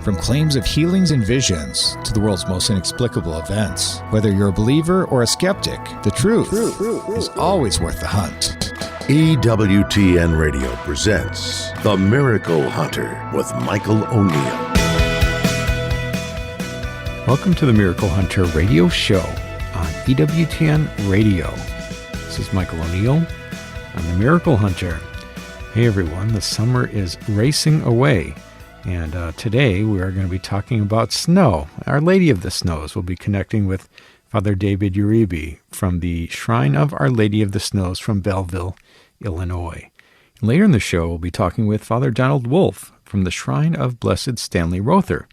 From claims of healings and visions to the world's most inexplicable events, whether you're a believer or a skeptic, the truth is always worth the hunt. EWTN Radio presents The Miracle Hunter with Michael O'Neill. Welcome to the Miracle Hunter radio show on EWTN Radio. This is Michael O'Neill. I'm the Miracle Hunter. Hey everyone, the summer is racing away. And today we are going to be talking about snow. Our Lady of the Snows. We'll be connecting with Father David Uribe from the Shrine of Our Lady of the Snows from Belleville, Illinois. And later in the show, we'll be talking with Father Donald Wolfe from the Shrine of Blessed Stanley Rother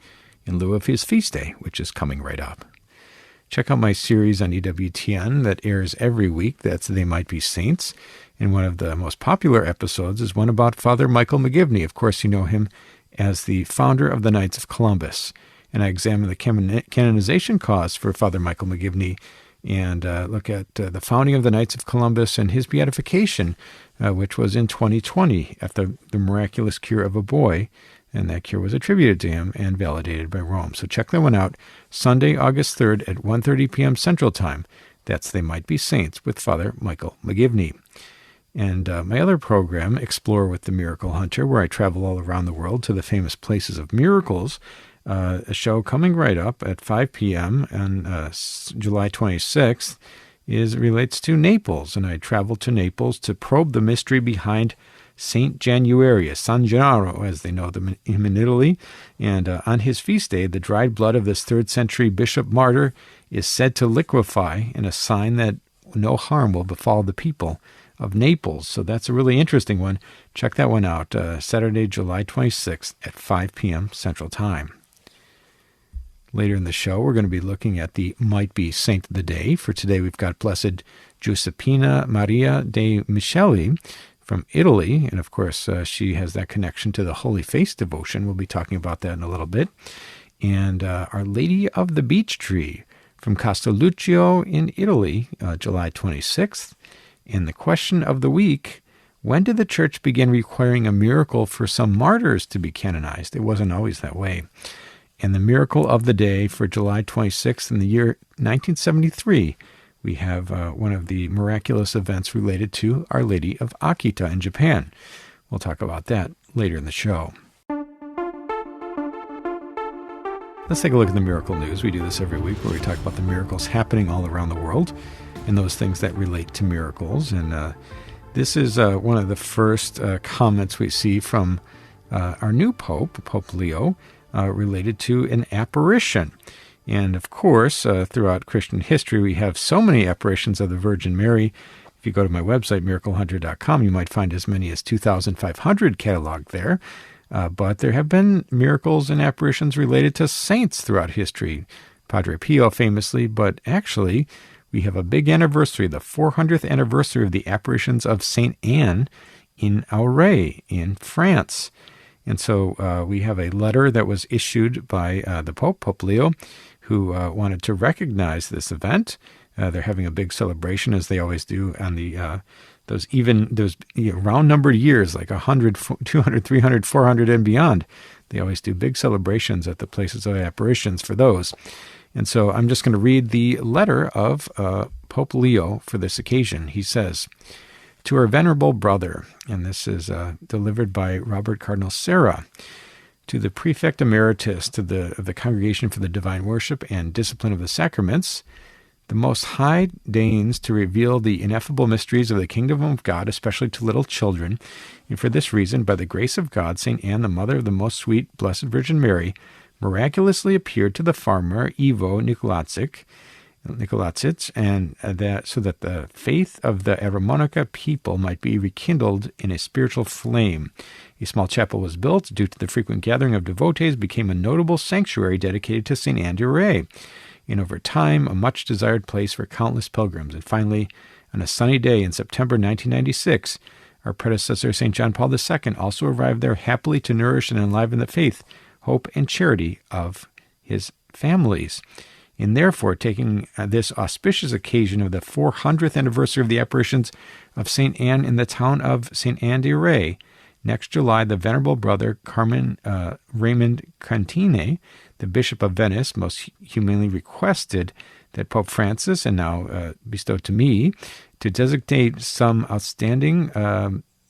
in lieu of his feast day, which is coming right up. Check out my series on EWTN that airs every week. That's They Might Be Saints. And one of the most popular episodes is one about Father Michael McGivney. Of course, you know him as the founder of the Knights of Columbus. And I examine the canonization cause for Father Michael McGivney and look at the founding of the Knights of Columbus and his beatification, which was in 2020 after the miraculous cure of a boy. And that cure was attributed to him and validated by Rome. So check that one out, Sunday, August 3rd at 1:30 p.m. Central Time. That's They Might Be Saints with Father Michael McGivney. And my other program, Explore with the Miracle Hunter, where I travel all around the world to the famous places of miracles, a show coming right up at 5 p.m. on July 26th, relates to Naples. And I travel to Naples to probe the mystery behind Saint Januarius, San Gennaro, as they know him in Italy. And on his feast day, the dried blood of this 3rd century bishop martyr is said to liquefy in a sign that no harm will befall the people of Naples. So that's a really interesting one. Check that one out, Saturday, July 26th at 5 p.m. Central Time. Later in the show, we're going to be looking at the Might Be Saint of the Day. For today, we've got Blessed Giuseppina Maria de Micheli from Italy. And of course, she has that connection to the Holy Face devotion. We'll be talking about that in a little bit. And Our Lady of the Beech Tree from Castelluccio in Italy, July 26th. And the question of the week, when did the Church begin requiring a miracle for some martyrs to be canonized? It wasn't always that way. And the miracle of the day for July 26th in the year 1973, we have one of the miraculous events related to Our Lady of Akita in Japan. We'll talk about that later in the show. Let's take a look at the miracle news. We do this every week where we talk about the miracles happening all around the world and those things that relate to miracles. And this is one of the first comments we see from our new Pope, Pope Leo, related to an apparition. And of course, throughout Christian history, we have so many apparitions of the Virgin Mary. If you go to my website, miraclehunter.com, you might find as many as 2,500 cataloged there. But there have been miracles and apparitions related to saints throughout history. Padre Pio famously, but actually we have a big anniversary, the 400th anniversary of the apparitions of St. Anne in Auray in France. And so we have a letter that was issued by the Pope, Pope Leo, who wanted to recognize this event. They're having a big celebration, as they always do, on the those round-numbered years, like 100, 200, 300, 400, and beyond. They always do big celebrations at the places of apparitions for those. And so I'm just going to read the letter of Pope Leo for this occasion. He says, "To our venerable brother," and this is delivered by Robert Cardinal Sarah, "to the Prefect Emeritus of the Congregation for the Divine Worship and Discipline of the Sacraments, the Most High deigns to reveal the ineffable mysteries of the kingdom of God, especially to little children. And for this reason, by the grace of God, St. Anne, the mother of the most sweet, blessed Virgin Mary, miraculously appeared to the farmer Ivo Nicolacic, and so that the faith of the Aramonica people might be rekindled in a spiritual flame. A small chapel was built, due to the frequent gathering of devotees, became a notable sanctuary dedicated to St. Anne de Ray, and over time, a much-desired place for countless pilgrims. And finally, on a sunny day in September 1996, our predecessor, St. John Paul II, also arrived there happily to nourish and enliven the faith, hope, and charity of his families. And therefore, taking this auspicious occasion of the 400th anniversary of the apparitions of St. Anne in the town of St. Anne de Ray, Next July, the Venerable Brother Raymond Cantine, the Bishop of Venice, most humanely requested that Pope Francis, and now bestowed to me, to designate some outstanding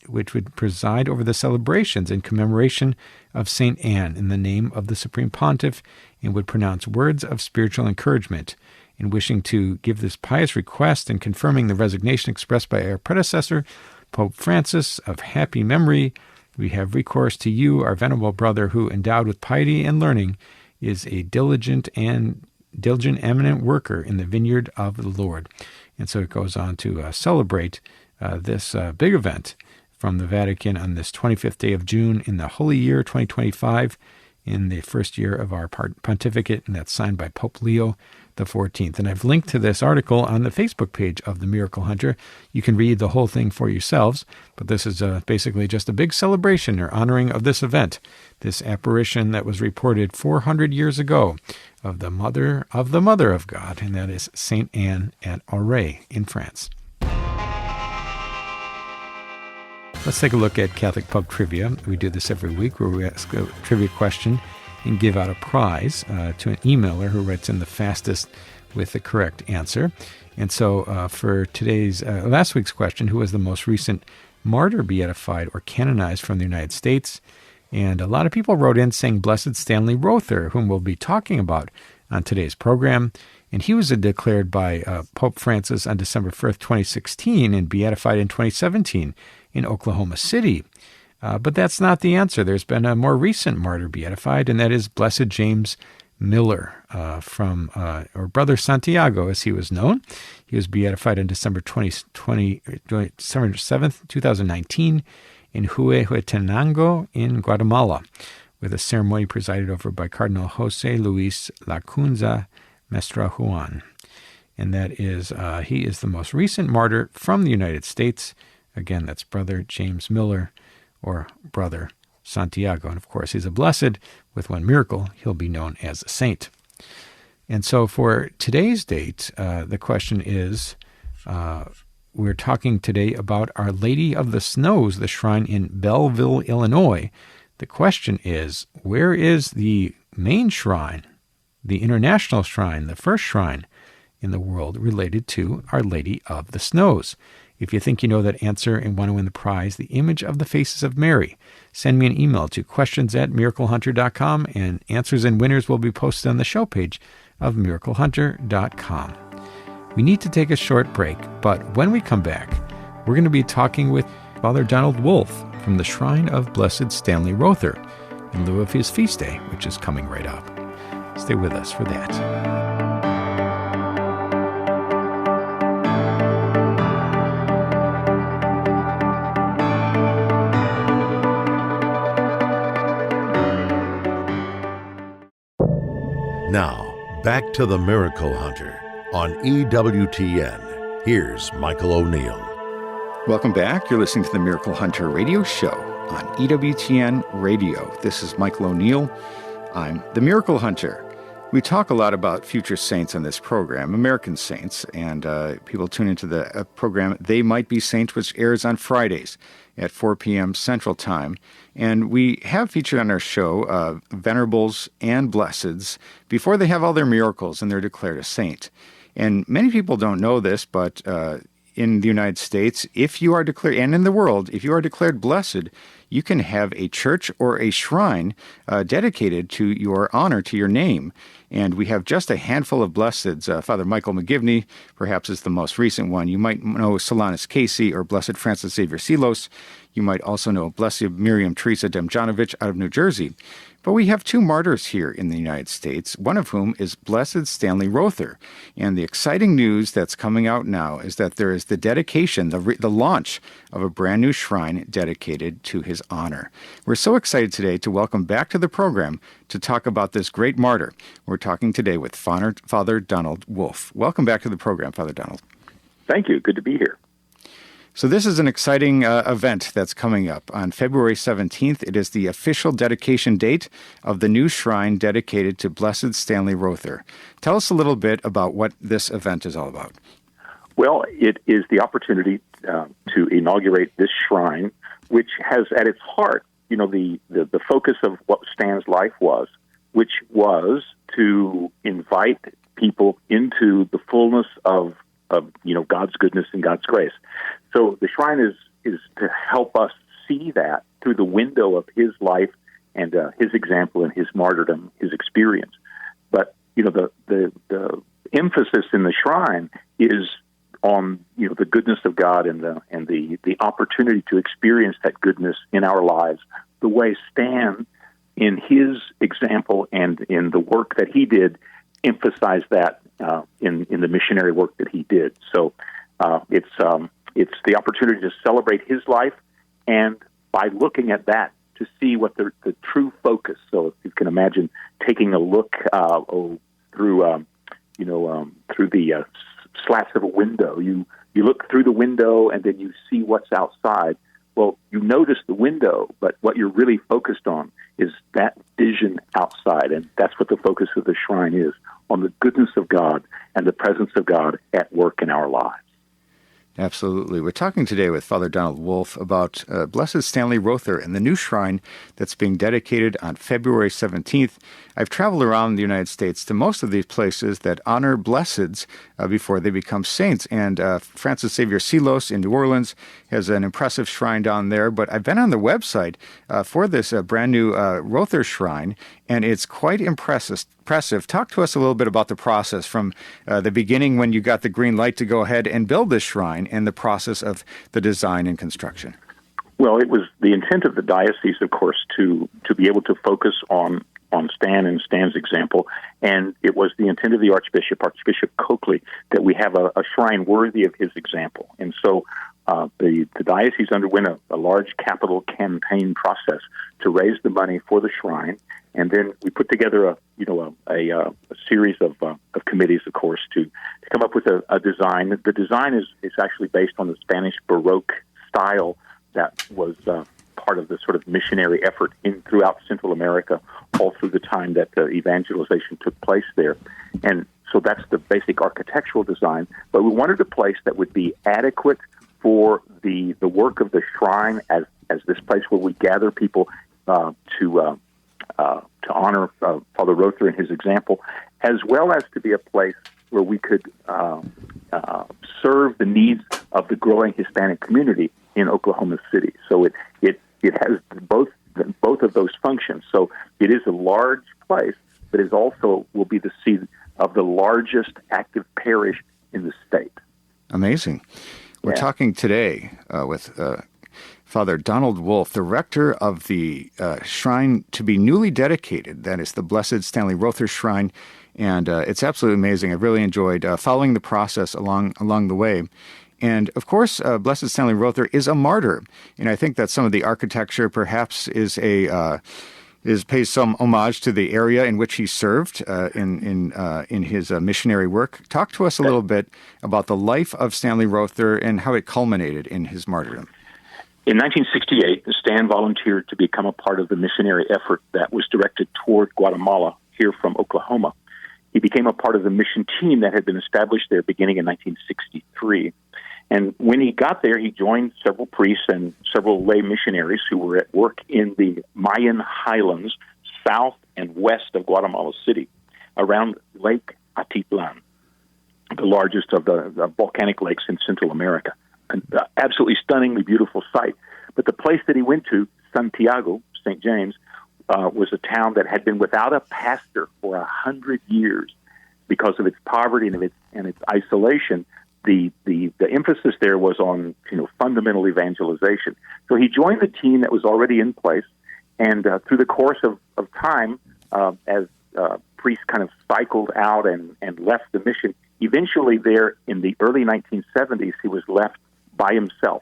which would preside over the celebrations in commemoration of St. Anne in the name of the Supreme Pontiff, and would pronounce words of spiritual encouragement. In wishing to give this pious request and confirming the resignation expressed by our predecessor, Pope Francis, of happy memory, we have recourse to you, our venerable brother, who, endowed with piety and learning, is a diligent eminent worker in the vineyard of the Lord. And so it goes on to celebrate this big event from the Vatican on this 25th day of June in the Holy Year 2025, in the first year of our pontificate, and that's signed by Pope Leo XIV. And I've linked to this article on the Facebook page of the Miracle Hunter. You can read the whole thing for yourselves, but this is basically just a big celebration or honoring of this event, this apparition that was reported 400 years ago of the Mother of God, and that is St. Anne at Auray in France. Let's take a look at Catholic Pub Trivia. We do this every week, where we ask a trivia question and give out a prize to an emailer who writes in the fastest with the correct answer. And so for today's last week's question, who was the most recent martyr beatified or canonized from the United States? And a lot of people wrote in saying Blessed Stanley Rother, whom we'll be talking about on today's program. And he was declared by Pope Francis on December 1st, 2016, and beatified in 2017 in Oklahoma City. But that's not the answer. There's been a more recent martyr beatified, and that is Blessed James Miller, or Brother Santiago, as he was known. He was beatified on December 7th, 2019, in Huehuetenango in Guatemala, with a ceremony presided over by Cardinal Jose Luis Lacunza Mestra Juan. And that is, he is the most recent martyr from the United States. Again, that's Brother James Miller, or Brother Santiago. And of course, he's a blessed. With one miracle, he'll be known as a saint. And so for today's date, the question is, we're talking today about Our Lady of the Snows, the shrine in Belleville, Illinois. The question is, where is the main shrine, the international shrine, the first shrine in the world related to Our Lady of the Snows? If you think you know that answer and want to win the prize, the image of the faces of Mary, send me an email to questions@miraclehunter.com, and answers and winners will be posted on the show page of miraclehunter.com. We need to take a short break, but when we come back, we're going to be talking with Father Donald Wolfe from the Shrine of Blessed Stanley Rother in lieu of his feast day, which is coming right up. Stay with us for that. Now, back to the Miracle Hunter on EWTN. Here's Michael O'Neill. Welcome back. You're listening to the Miracle Hunter radio show on EWTN Radio. This is Michael O'Neill. I'm the Miracle Hunter. We talk a lot about future saints on this program, American saints, and people tune into the program They Might Be Saints, which airs on Fridays at 4 p.m. Central Time. And we have featured on our show venerables and blesseds before they have all their miracles and they're declared a saint. And many people don't know this, but in the United States, if you are declared, and in the world, if you are declared blessed, you can have a church or a shrine dedicated to your honor, to your name. And we have just a handful of blesseds. Father Michael McGivney, perhaps, is the most recent one. You might know Solanus Casey or Blessed Francis Xavier Silos. You might also know Blessed Miriam Teresa Demjanovic out of New Jersey. But we have two martyrs here in the United States, one of whom is Blessed Stanley Rother. And the exciting news that's coming out now is that there is the dedication, the launch of a brand new shrine dedicated to his honor. We're so excited today to welcome back to the program to talk about this great martyr. We're talking today with Father Donald Wolfe. Welcome back to the program, Father Donald. Thank you. Good to be here. So this is an exciting event that's coming up. On February 17th, it is the official dedication date of the new shrine dedicated to Blessed Stanley Rother. Tell us a little bit about what this event is all about. Well, it is the opportunity to inaugurate this shrine which has at its heart, the focus of what Stan's life was, which was to invite people into the fullness of God's goodness and God's grace. So the shrine is to help us see that through the window of his life and his example and his martyrdom, his experience. But the emphasis in the shrine is on the goodness of God and the opportunity to experience that goodness in our lives, the way Stan, in his example and in the work that he did, emphasized that in the missionary work that he did. So it's the opportunity to celebrate his life, and by looking at that, to see what the true focus. So if you can imagine taking a look through the slats of a window, you look through the window and then you see what's outside. Well, you notice the window, but what you're really focused on is that vision outside, and that's what the focus of the shrine is, on the goodness of God and the presence of God at work in our lives. Absolutely. We're talking today with Father Donald Wolfe about Blessed Stanley Rother and the new shrine that's being dedicated on February 17th. I've traveled around the United States to most of these places that honor blesseds before they become saints. And Francis Xavier Silos in New Orleans has an impressive shrine down there. But I've been on the website for this brand new Rother shrine, and it's quite impressive. Talk to us a little bit about the process from the beginning when you got the green light to go ahead and build this shrine and the process of the design and construction. Well, it was the intent of the diocese, of course, to be able to focus on Stan and Stan's example, and it was the intent of the Archbishop Coakley, that we have a shrine worthy of his example. And so the diocese underwent a large capital campaign process to raise the money for the shrine, and then we put together a series of committees, of course, to come up with a design. The design is actually based on the Spanish Baroque style that was part of the sort of missionary effort throughout Central America all through the time that evangelization took place there. And so that's the basic architectural design. But we wanted a place that would be adequate for the work of the shrine as this place where we gather people to honor Father Rother and his example, as well as to be a place where we could serve the needs of the growing Hispanic community in Oklahoma City. So it has both of those functions. So it is a large place, but it also will be the seat of the largest active parish in the state. Amazing. We're talking today with Father Donald Wolfe, the rector of the shrine to be newly dedicated. That is the Blessed Stanley Rother Shrine, and it's absolutely amazing. I've really enjoyed following the process along the way. And, of course, Blessed Stanley Rother is a martyr, and I think that some of the architecture perhaps pays some homage to the area in which he served in his missionary work. Talk to us a little bit about the life of Stanley Rother and how it culminated in his martyrdom. In 1968, Stan volunteered to become a part of the missionary effort that was directed toward Guatemala, here from Oklahoma. He became a part of the mission team that had been established there beginning in 1963. And when he got there, he joined several priests and several lay missionaries who were at work in the Mayan highlands south and west of Guatemala City, around Lake Atitlan, the largest of the volcanic lakes in Central America. An absolutely stunningly beautiful sight. But the place that he went to, Santiago, St. James, was a town that had been without a pastor for 100 years because of its poverty and its isolation. The emphasis there was on fundamental evangelization. So he joined the team that was already in place, and through the course of time, as priests kind of cycled out and left the mission, eventually there in the early 1970s, he was left by himself.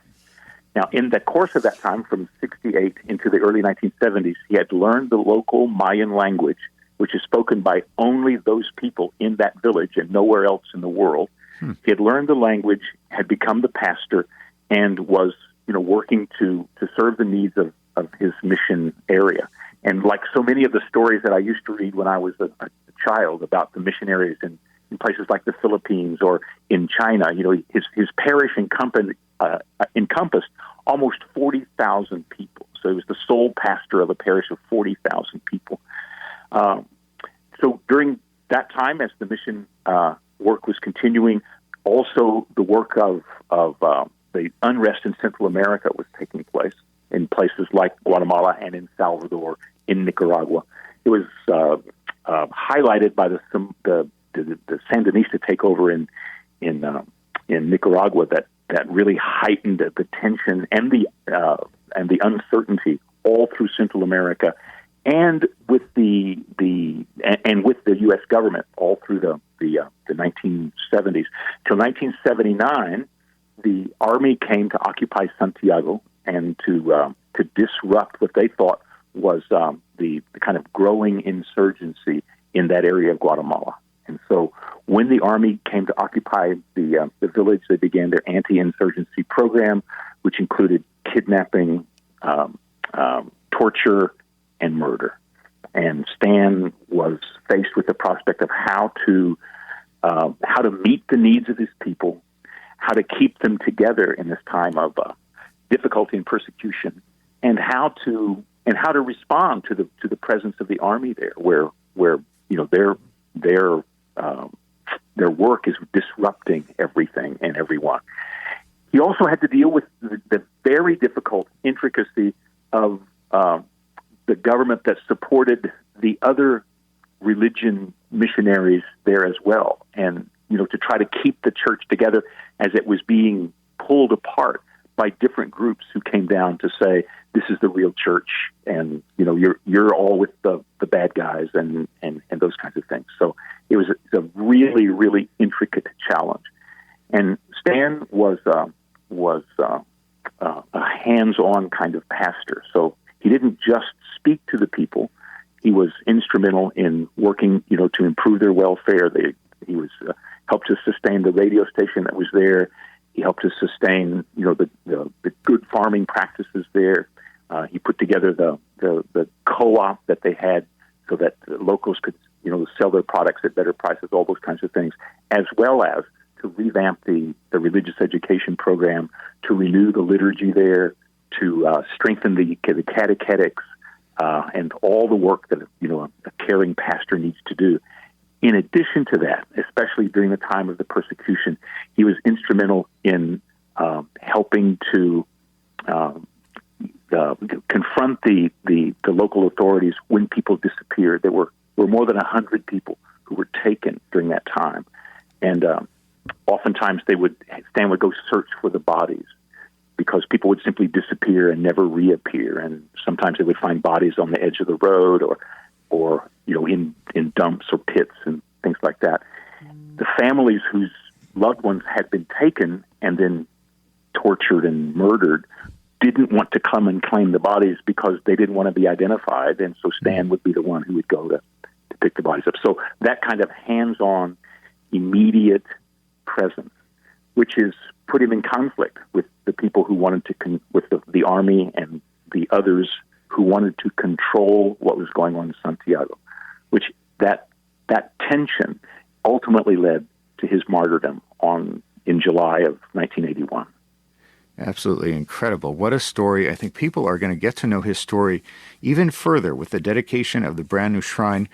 Now, in the course of that time, from 68 into the early 1970s, he had learned the local Mayan language, which is spoken by only those people in that village and nowhere else in the world. He had learned the language, had become the pastor, and was, working to serve the needs of his mission area. And like so many of the stories that I used to read when I was a child about the missionaries in places like the Philippines or in China, his parish encompassed almost 40,000 people. So he was the sole pastor of a parish of 40,000 people. So during that time, as the mission work was continuing, also the work of the unrest in Central America was taking place in places like Guatemala and in Salvador, in Nicaragua. It was highlighted by the Sandinista takeover in Nicaragua that really heightened the tension and the uncertainty all through Central America, and with the U.S. government all through the 1970s till 1979. The army came to occupy Santiago and to disrupt what they thought was the kind of growing insurgency in that area of Guatemala. And so when the army came to occupy the village, they began their anti-insurgency program, which included kidnapping, torture, and murder. And Stan was faced with the prospect of how to meet the needs of his people, how to keep them together in this time of difficulty and persecution, and how to respond to the presence of the army there, where their work is disrupting everything and everyone. He also had to deal with the very difficult intricacy of the government that supported the other religion missionaries there as well, and to try to keep the church together as it was being pulled apart by different groups who came down to say, this is the real church, and you're all with the bad guys and those kinds of things. So it was a really, really intricate challenge. And Stan was a hands-on kind of pastor. So he didn't just speak to the people. He was instrumental in working, to improve their welfare. He was helped to sustain the radio station that was there. He helped to sustain, the good farming practices there. He put together the co-op that they had so that the locals could, sell their products at better prices, all those kinds of things, as well as to revamp the religious education program, to renew the liturgy there, to strengthen the catechetics, and all the work that, a caring pastor needs to do. In addition to that, especially during the time of the persecution, he was instrumental in helping to confront the local authorities when people disappeared. There were more than 100 people who were taken during that time, and oftentimes Stan would go search for the bodies because people would simply disappear and never reappear, and sometimes they would find bodies on the edge of the road or in dumps or pits and things like that. The families whose loved ones had been taken and then tortured and murdered didn't want to come and claim the bodies because they didn't want to be identified, and so Stan would be the one who would go to pick the bodies up. So that kind of hands-on, immediate presence, which is put him in conflict with the people who wanted to, with the army and the others who wanted to control what was going on in Santiago, which that tension ultimately led to his martyrdom in July of 1981. Absolutely incredible. What a story. I think people are going to get to know his story even further with the dedication of the brand new shrine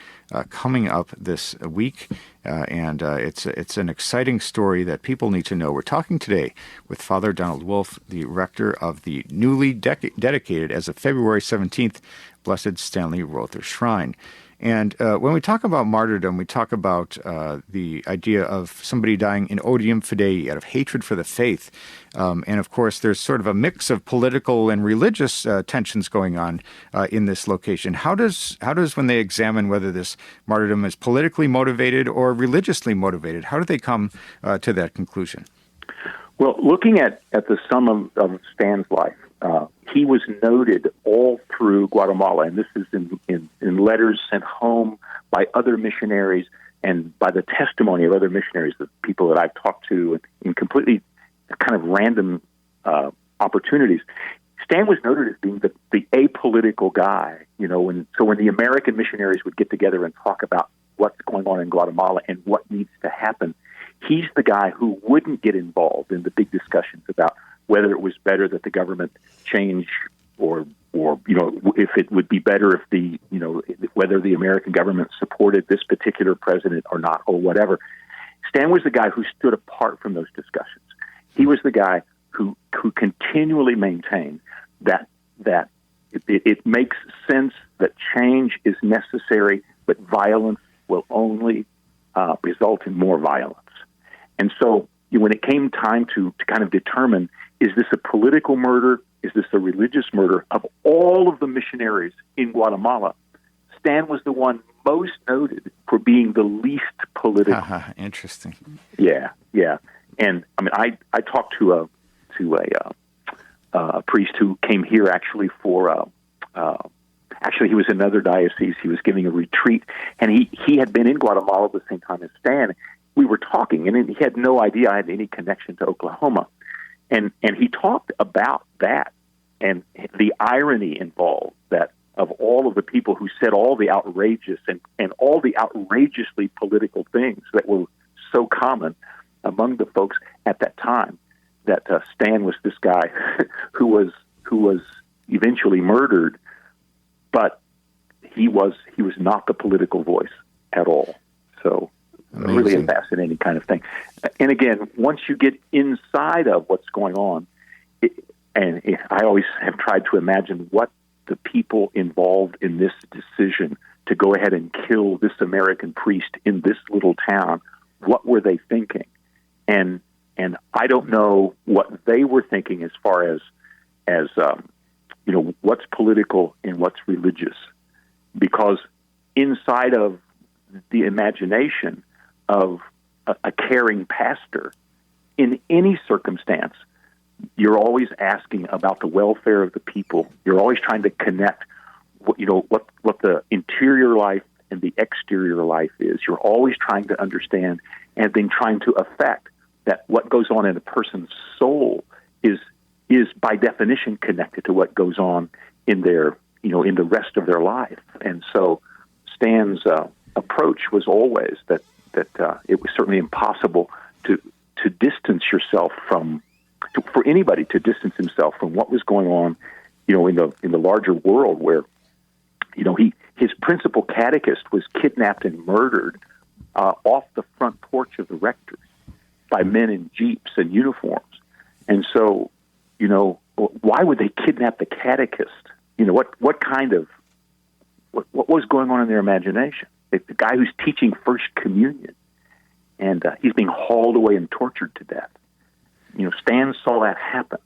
coming up this week. And it's an exciting story that people need to know. We're talking today with Father Donald Wolfe, the rector of the newly dedicated, as of February 17th, Blessed Stanley Rother Shrine. And when we talk about martyrdom, we talk about the idea of somebody dying in odium fidei, out of hatred for the faith. And of course, there's sort of a mix of political and religious tensions going on in this location. How does when they examine whether this martyrdom is politically motivated or religiously motivated, how do they come to that conclusion? Well, looking at the sum of Stan's life, he was noted all through Guatemala, and this is in letters sent home by other missionaries and by the testimony of other missionaries, the people that I've talked to in completely kind of random opportunities. Stan was noted as being the apolitical guy, when the American missionaries would get together and talk about what's going on in Guatemala and what needs to happen, he's the guy who wouldn't get involved in the big discussions about whether it was better that the government change or if it would be better if whether the American government supported this particular president or not, or whatever. Stan was the guy who stood apart from those discussions. He was the guy who continually maintained that it makes sense that change is necessary, but violence will only result in more violence. And so when it came time to kind of determine, is this a political murder? Is this a religious murder? Of all of the missionaries in Guatemala, Stan was the one most noted for being the least political. Interesting. Yeah. And I mean, I talked to a priest who came here actually for. Actually, he was in another diocese. He was giving a retreat, and he had been in Guatemala at the same time as Stan. We were talking, and he had no idea I had any connection to Oklahoma. And he talked about that and the irony involved, that of all of the people who said all the outrageous and all the outrageously political things that were so common among the folks at that time, that Stan was this guy who was eventually murdered, but he was not the political voice at all. So amazing. Really a fascinating kind of thing. And again, once you get inside of what's going on, I always have tried to imagine what the people involved in this decision to go ahead and kill this American priest in this little town, what were they thinking? And I don't know what they were thinking as far as what's political and what's religious, because inside of the imagination of a caring pastor, in any circumstance, you're always asking about the welfare of the people. You're always trying to connect what the interior life and the exterior life is. You're always trying to understand and then trying to affect that what goes on in a person's soul is by definition connected to what goes on in their, in the rest of their life. And so Stan's approach was always that it was certainly impossible to distance yourself for anybody to distance himself from what was going on, in the larger world, where, his principal catechist was kidnapped and murdered off the front porch of the rectory by men in jeeps and uniforms. And so, why would they kidnap the catechist? What was going on in their imagination? The guy who's teaching First Communion, and he's being hauled away and tortured to death. Stan saw that happen.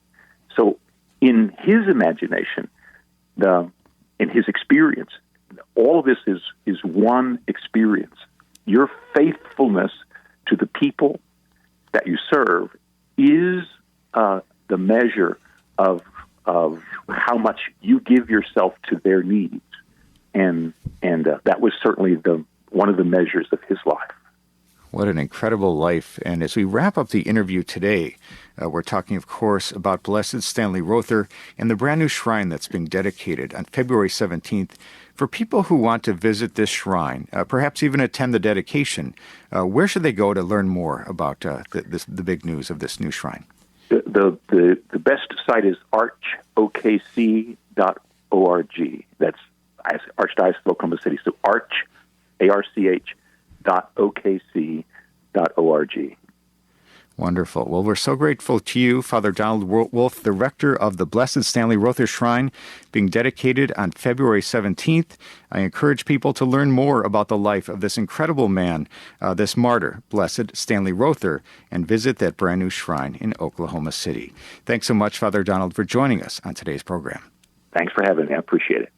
So in his imagination, in his experience, all of this is one experience. Your faithfulness to the people that you serve is the measure of how much you give yourself to their needs, and that was certainly one of the measures of his life. What an incredible life. And as we wrap up the interview today, we're talking, of course, about Blessed Stanley Rother and the brand new shrine that's being dedicated on February 17th. For people who want to visit this shrine, perhaps even attend the dedication, where should they go to learn more about the big news of this new shrine? The best site is archokc.org. That's Archdiocese of Oklahoma City. So arch.okc.org. Wonderful. Well, we're so grateful to you, Father Donald Wolfe, the rector of the Blessed Stanley Rother Shrine, being dedicated on February 17th. I encourage people to learn more about the life of this incredible man, this martyr, Blessed Stanley Rother, and visit that brand new shrine in Oklahoma City. Thanks so much, Father Donald, for joining us on today's program. Thanks for having me. I appreciate it.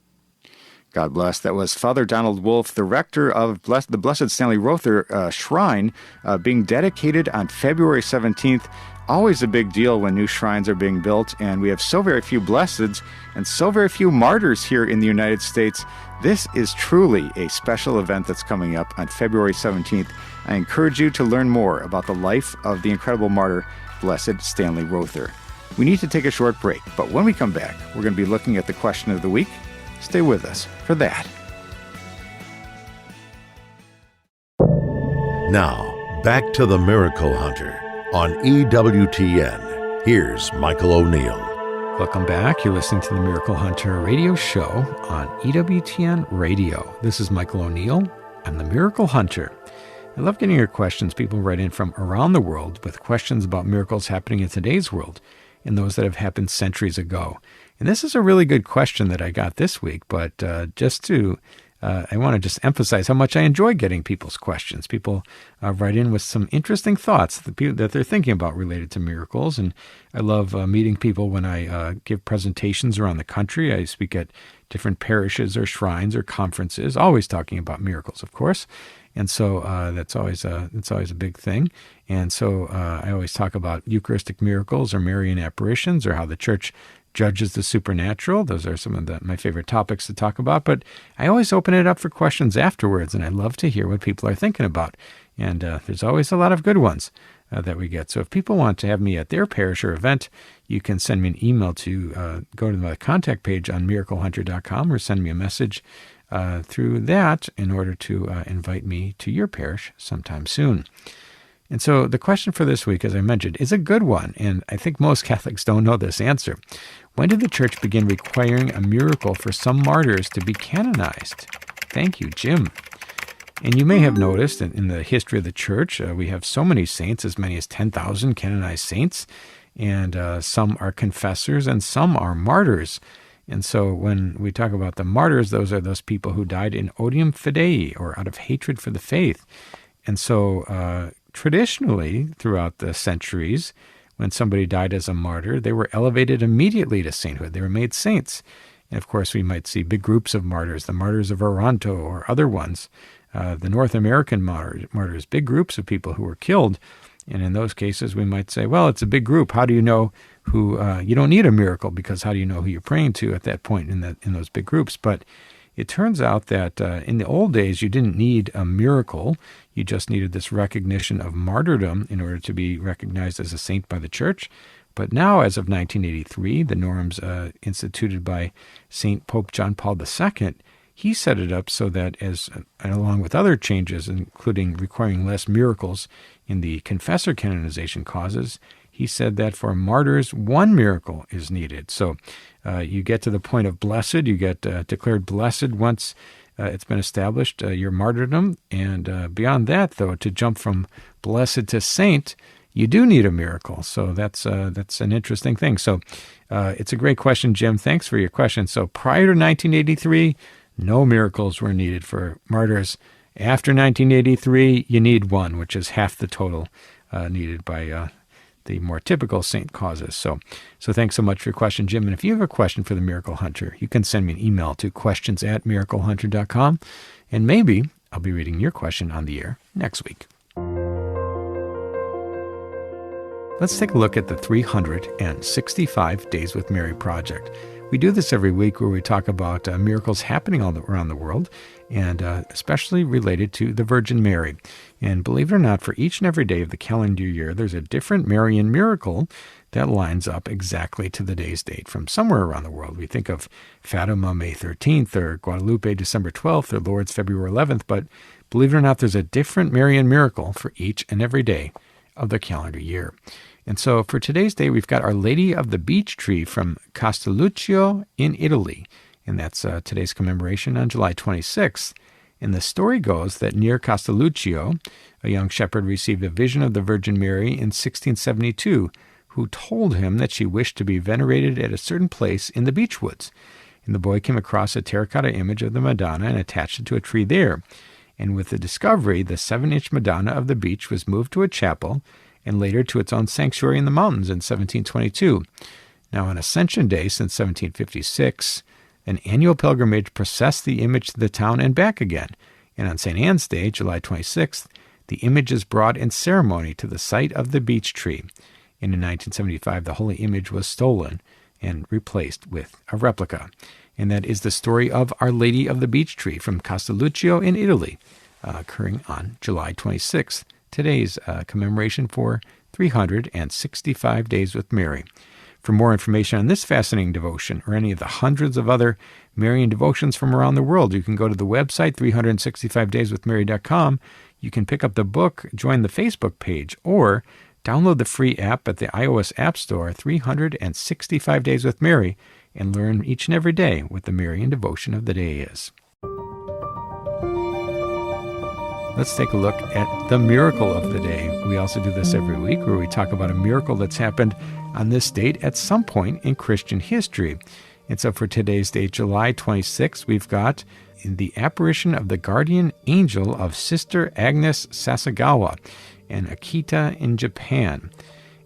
God bless. That was Father Donald Wolfe, the rector of the Blessed Stanley Rother Shrine, being dedicated on February 17th. Always a big deal when new shrines are being built, and we have so very few blesseds and so very few martyrs here in the United States. This is truly a special event that's coming up on February 17th. I encourage you to learn more about the life of the incredible martyr, Blessed Stanley Rother. We need to take a short break, but when we come back, we're going to be looking at the question of the week. Stay with us for that. Now, back to the Miracle Hunter on EWTN. Here's Michael O'Neill. Welcome back. You're listening to the Miracle Hunter radio show on EWTN Radio. This is Michael O'Neill. I'm the Miracle Hunter. I love getting your questions. People write in from around the world with questions about miracles happening in today's world and those that have happened centuries ago. And this is a really good question that I got this week, but I want to just emphasize how much I enjoy getting people's questions. People write in with some interesting thoughts that they're thinking about related to miracles. And I love meeting people when I give presentations around the country. I speak at different parishes or shrines or conferences, always talking about miracles, of course. And so that's always a big thing. And so I always talk about Eucharistic miracles or Marian apparitions or how the Church judges the supernatural. Those are some of my favorite topics to talk about. But I always open it up for questions afterwards, and I love to hear what people are thinking about. And there's always a lot of good ones that we get. So if people want to have me at their parish or event, you can send me an email to go to the contact page on miraclehunter.com or send me a message through that in order to invite me to your parish sometime soon. And so the question for this week, as I mentioned, is a good one, and I think most Catholics don't know this answer. When did the Church begin requiring a miracle for some martyrs to be canonized? Thank you, Jim. And you may have noticed in the history of the Church, we have so many saints, as many as 10,000 canonized saints, and some are confessors and some are martyrs. And so when we talk about the martyrs, those are those people who died in odium fidei, or out of hatred for the faith. And so traditionally, throughout the centuries, when somebody died as a martyr, they were elevated immediately to sainthood. They were made saints. And of course, we might see big groups of martyrs, the martyrs of Oronto or other ones, the North American martyrs, big groups of people who were killed. And in those cases, we might say, well, it's a big group. How do you know who, you don't need a miracle, because how do you know who you're praying to at that point in those big groups? But it turns out that in the old days, you didn't need a miracle. You just needed this recognition of martyrdom in order to be recognized as a saint by the Church. But now, as of 1983, the norms instituted by St. Pope John Paul II, he set it up so that, along with other changes, including requiring less miracles in the confessor canonization causes, he said that for martyrs, one miracle is needed. So you get to the point of blessed, you get declared blessed once it's been established, your martyrdom. And beyond that, though, to jump from blessed to saint, you do need a miracle. So that's an interesting thing. So it's a great question, Jim. Thanks for your question. So prior to 1983, no miracles were needed for martyrs. After 1983, you need one, which is half the total needed by the more typical saint causes. So thanks so much for your question, Jim. And if you have a question for the Miracle Hunter, you can send me an email to questions@miraclehunter.com, and maybe I'll be reading your question on the air next week. Let's take a look at the 365 Days with Mary project. We do this every week where we talk about miracles happening all around the world, and especially related to the Virgin Mary. And believe it or not, for each and every day of the calendar year, there's a different Marian miracle that lines up exactly to the day's date from somewhere around the world. We think of Fatima, May 13th, or Guadalupe, December 12th, or Lourdes, February 11th, but believe it or not, there's a different Marian miracle for each and every day of the calendar year. And so for today's day, we've got Our Lady of the Beech Tree from Castelluccio in Italy. And that's today's commemoration on July 26th. And the story goes that near Castelluccio, a young shepherd received a vision of the Virgin Mary in 1672, who told him that she wished to be venerated at a certain place in the beech woods. And the boy came across a terracotta image of the Madonna and attached it to a tree there. And with the discovery, the 7-inch Madonna of the beech was moved to a chapel and later to its own sanctuary in the mountains in 1722. Now, on Ascension Day since 1756, an annual pilgrimage processed the image to the town and back again. And on St. Anne's Day, July 26th, the image is brought in ceremony to the site of the beech tree. And in 1975, the holy image was stolen and replaced with a replica. And that is the story of Our Lady of the Beech Tree from Castelluccio in Italy, occurring on July 26th. Today's commemoration for 365 Days with Mary. For more information on this fascinating devotion or any of the hundreds of other Marian devotions from around the world, you can go to the website 365dayswithmary.com. You can pick up the book, join the Facebook page, or Download the free app at the iOS App Store, 365 Days with Mary, and learn each and every day what the Marian devotion of the day is. Let's take a look at the miracle of the day. We also do this every week, where we talk about a miracle that's happened on this date at some point in Christian history. And so for today's date, July 26th, we've got the apparition of the guardian angel of Sister Agnes Sasagawa in Akita in Japan.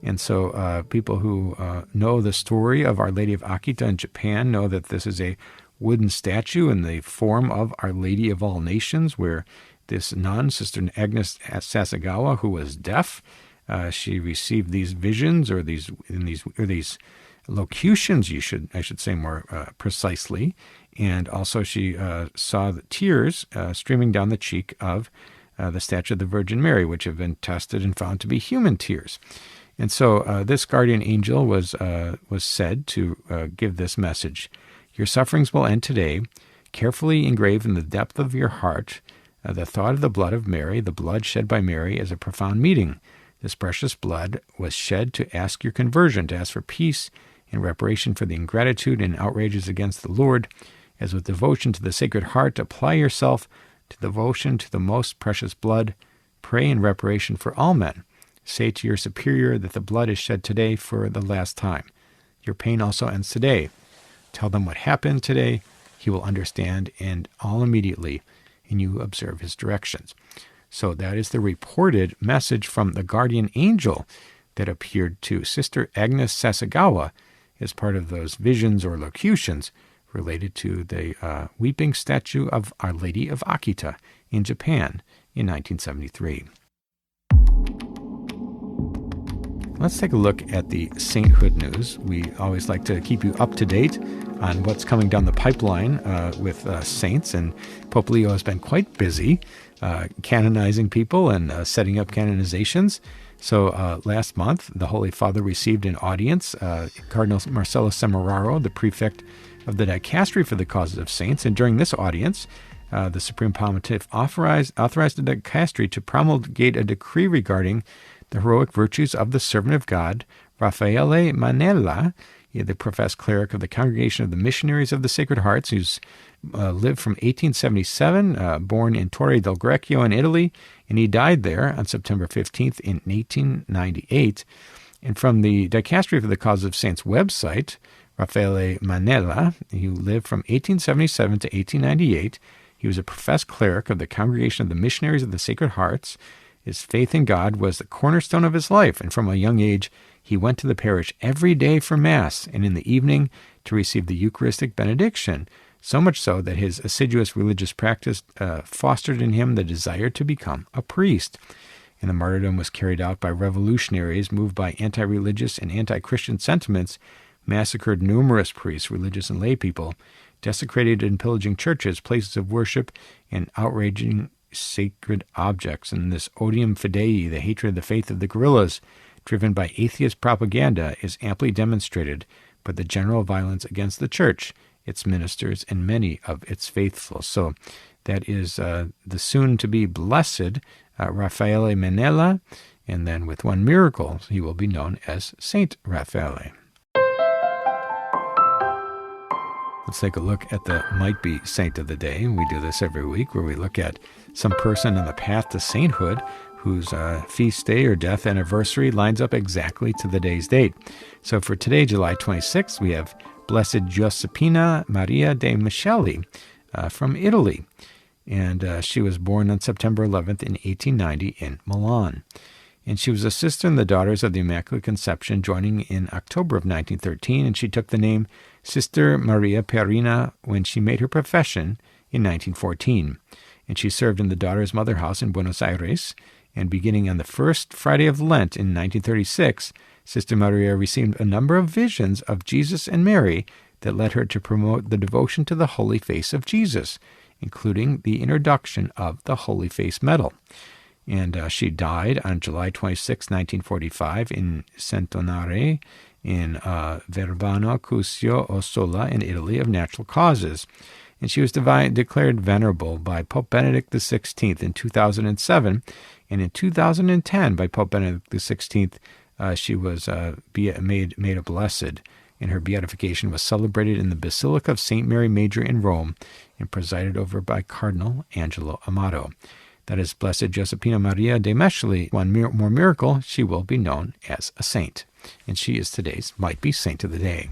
And so people who know the story of Our Lady of Akita in Japan know that this is a wooden statue in the form of Our Lady of All Nations, where this nun, Sister Agnes Sasagawa, who was deaf, she received these visions or these locutions, I should say more precisely, and also she saw the tears streaming down the cheek of the statue of the Virgin Mary, which have been tested and found to be human tears. And so this guardian angel was said to give this message: "Your sufferings will end today. Carefully engrave in the depth of your heart the thought of the blood of Mary. The blood shed by Mary is a profound meeting. This precious blood was shed to ask your conversion, to ask for peace in reparation for the ingratitude and outrages against the Lord. As with devotion to the Sacred Heart, apply yourself to devotion to the most precious blood. Pray in reparation for all men. Say to your superior that the blood is shed today for the last time. Your pain also ends today. Tell them what happened today. He will understand, and all immediately, and you observe his directions." So that is the reported message from the guardian angel that appeared to Sister Agnes Sasagawa as part of those visions or locutions related to the weeping statue of Our Lady of Akita in Japan in 1973. Let's take a look at the sainthood news. We always like to keep you up to date on what's coming down the pipeline with saints, and Pope Leo has been quite busy canonizing people and setting up canonizations. So last month, the Holy Father received an audience, Cardinal Marcello Semeraro, the prefect of the Dicastery for the Causes of Saints, and during this audience, the Supreme Pontiff authorized the Dicastery to promulgate a decree regarding the heroic virtues of the servant of God, Raffaele Manella, the professed cleric of the Congregation of the Missionaries of the Sacred Hearts, who's lived from 1877, born in Torre del Greco in Italy, and he died there on September 15th in 1898. And from the Dicastery for the Cause of Saints website, Raffaele Manella, who lived from 1877 to 1898, he was a professed cleric of the Congregation of the Missionaries of the Sacred Hearts. His faith in God was the cornerstone of his life, and from a young age, he went to the parish every day for Mass and in the evening to receive the Eucharistic benediction, so much so that his assiduous religious practice fostered in him the desire to become a priest. And the martyrdom was carried out by revolutionaries moved by anti-religious and anti-Christian sentiments, massacred numerous priests, religious and lay people, desecrated and pillaging churches, places of worship, and outraging sacred objects. And this odium fidei, the hatred of the faith of the guerrillas, driven by atheist propaganda, is amply demonstrated by the general violence against the Church, its ministers, and many of its faithful. So that is the soon-to-be blessed Raffaele Manella, and then with one miracle, he will be known as Saint Raffaele. Let's take a look at the might-be saint of the day. We do this every week, where we look at some person on the path to sainthood whose feast day or death anniversary lines up exactly to the day's date. So for today, July 26th, we have Blessed Giuseppina Maria de Micheli from Italy. And she was born on September 11th in 1890 in Milan. And she was a sister in the Daughters of the Immaculate Conception, joining in October of 1913, and she took the name Sister Maria Perina when she made her profession in 1914. And she served in the Daughters' Mother House in Buenos Aires, and beginning on the first Friday of Lent in 1936, Sister Maria received a number of visions of Jesus and Mary that led her to promote the devotion to the Holy Face of Jesus, including the introduction of the Holy Face Medal. And she died on July 26, 1945, in Centonare, in Verbano, Cusio, Ossola, in Italy, of natural causes. And she was declared venerable by Pope Benedict XVI in 2007, And in 2010, by Pope Benedict XVI, she was made a blessed, and her beatification was celebrated in the Basilica of St. Mary Major in Rome and presided over by Cardinal Angelo Amato. That is Blessed Josephina Maria de Mescoli. One more miracle, she will be known as a saint. And she is today's Might Be Saint of the Day.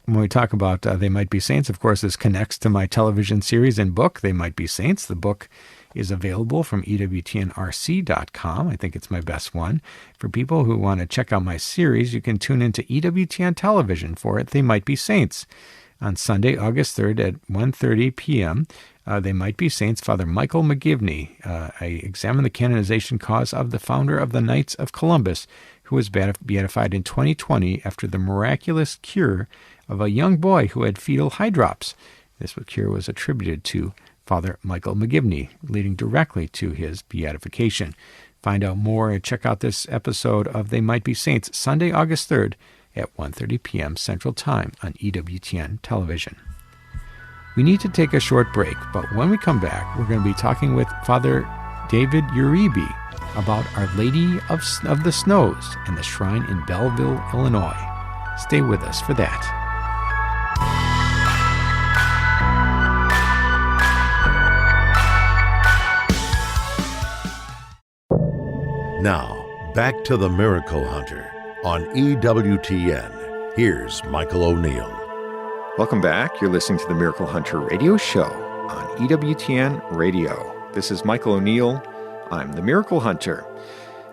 When we talk about They Might Be Saints, of course, this connects to my television series and book, They Might Be Saints. The book is available from EWTNRC.com. I think it's my best one. For people who want to check out my series, you can tune into EWTN television for it, They Might Be Saints. On Sunday, August 3rd at 1:30 p.m., They Might Be Saints, Father Michael McGivney. I examine the canonization cause of the founder of the Knights of Columbus, who was beatified in 2020 after the miraculous cure of a young boy who had fetal hydrops. This cure was attributed to Father Michael McGivney, leading directly to his beatification. Find out more and check out this episode of They Might Be Saints, Sunday, August 3rd at 1:30 p.m. Central Time on EWTN television. We need to take a short break, but when we come back, we're going to be talking with Father David Uribe about Our Lady of the Snows and the shrine in Belleville, Illinois. Stay with us for that. Now, back to the Miracle Hunter on EWTN. Here's Michael O'Neill. Welcome back. You're listening to the Miracle Hunter radio show on EWTN Radio. This is Michael O'Neill. I'm the Miracle Hunter.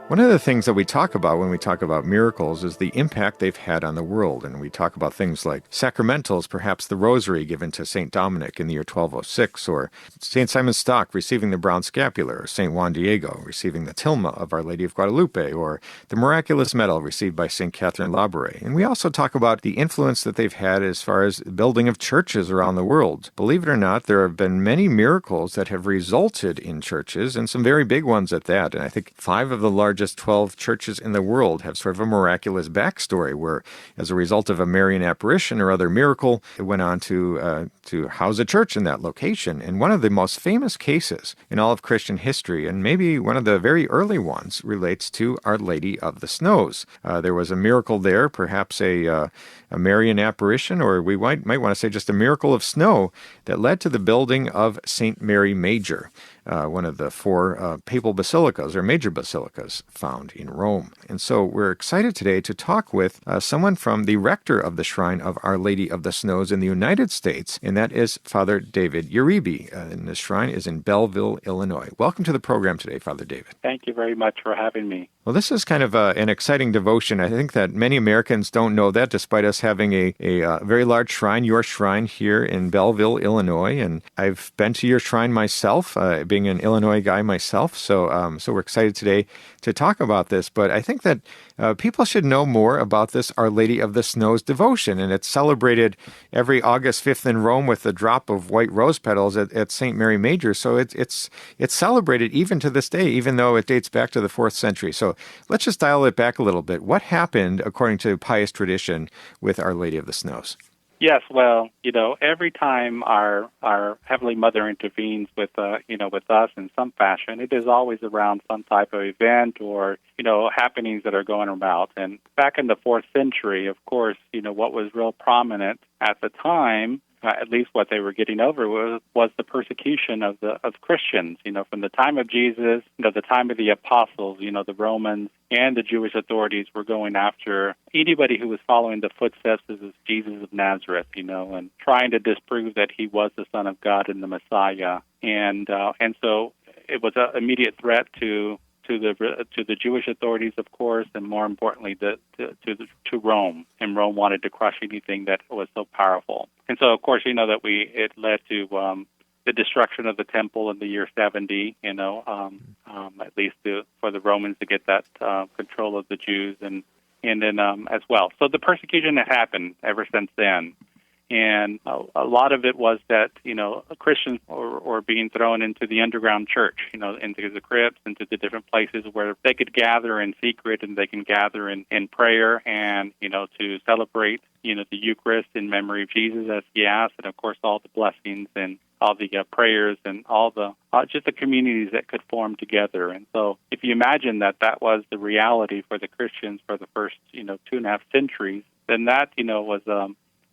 One of the things that we talk about when we talk about miracles is the impact they've had on the world. And we talk about things like sacramentals, perhaps the rosary given to St. Dominic in the year 1206, or St. Simon Stock receiving the brown scapular, or St. Juan Diego receiving the tilma of Our Lady of Guadalupe, or the miraculous medal received by St. Catherine Labouré. And we also talk about the influence that they've had as far as the building of churches around the world. Believe it or not, there have been many miracles that have resulted in churches, and some very big ones at that. And I think 5 of the largest 12 churches in the world have sort of a miraculous backstory where, as a result of a Marian apparition or other miracle, it went on to house a church in that location. And one of the most famous cases in all of Christian history, and maybe one of the very early ones, relates to Our Lady of the Snows. There was a miracle there, perhaps a Marian apparition, or we might want to say just a miracle of snow that led to the building of St. Mary Major, one of the 4 papal basilicas or major basilicas found in Rome. And so we're excited today to talk with someone from the rector of the Shrine of Our Lady of the Snows in the United States, and that is Father David Uribe. And the shrine is in Belleville, Illinois. Welcome to the program today, Father David. Thank you very much for having me. Well, this is kind of an exciting devotion. I think that many Americans don't know that, despite us having a very large shrine, your shrine here in Belleville, Illinois. And I've been to your shrine myself, being an Illinois guy myself. So we're excited today to talk about this. But I think that people should know more about this Our Lady of the Snows devotion. And it's celebrated every August 5th in Rome with the drop of white rose petals at St. Mary Major. So it's celebrated even to this day, even though it dates back to the 4th century. So let's just dial it back a little bit. What happened, according to pious tradition, with Our Lady of the Snows? Yes, well, every time our Heavenly Mother intervenes with us in some fashion, it is always around some type of event or, happenings that are going about. And back in the 4th century, of course, what was real prominent at the time, at least what they were getting over was the persecution of Christians. From the time of Jesus, the time of the apostles, the Romans and the Jewish authorities were going after anybody who was following the footsteps of Jesus of Nazareth, and trying to disprove that he was the Son of God and the Messiah. And so it was an immediate threat to the Jewish authorities, of course, and more importantly, to Rome. And Rome wanted to crush anything that was so powerful. And so, of course, that it led to the destruction of the temple in the year 70. At least for the Romans to get that control of the Jews, and then as well. So the persecution had happened ever since then. And a lot of it was that, Christians were being thrown into the underground church, into the crypts, into the different places where they could gather in secret and they can gather in prayer and, to celebrate, the Eucharist in memory of Jesus as he asked, and, of course, all the blessings and all the prayers and all the just the communities that could form together. And so, if you imagine that was the reality for the Christians for the first, 2.5 centuries, then that, was,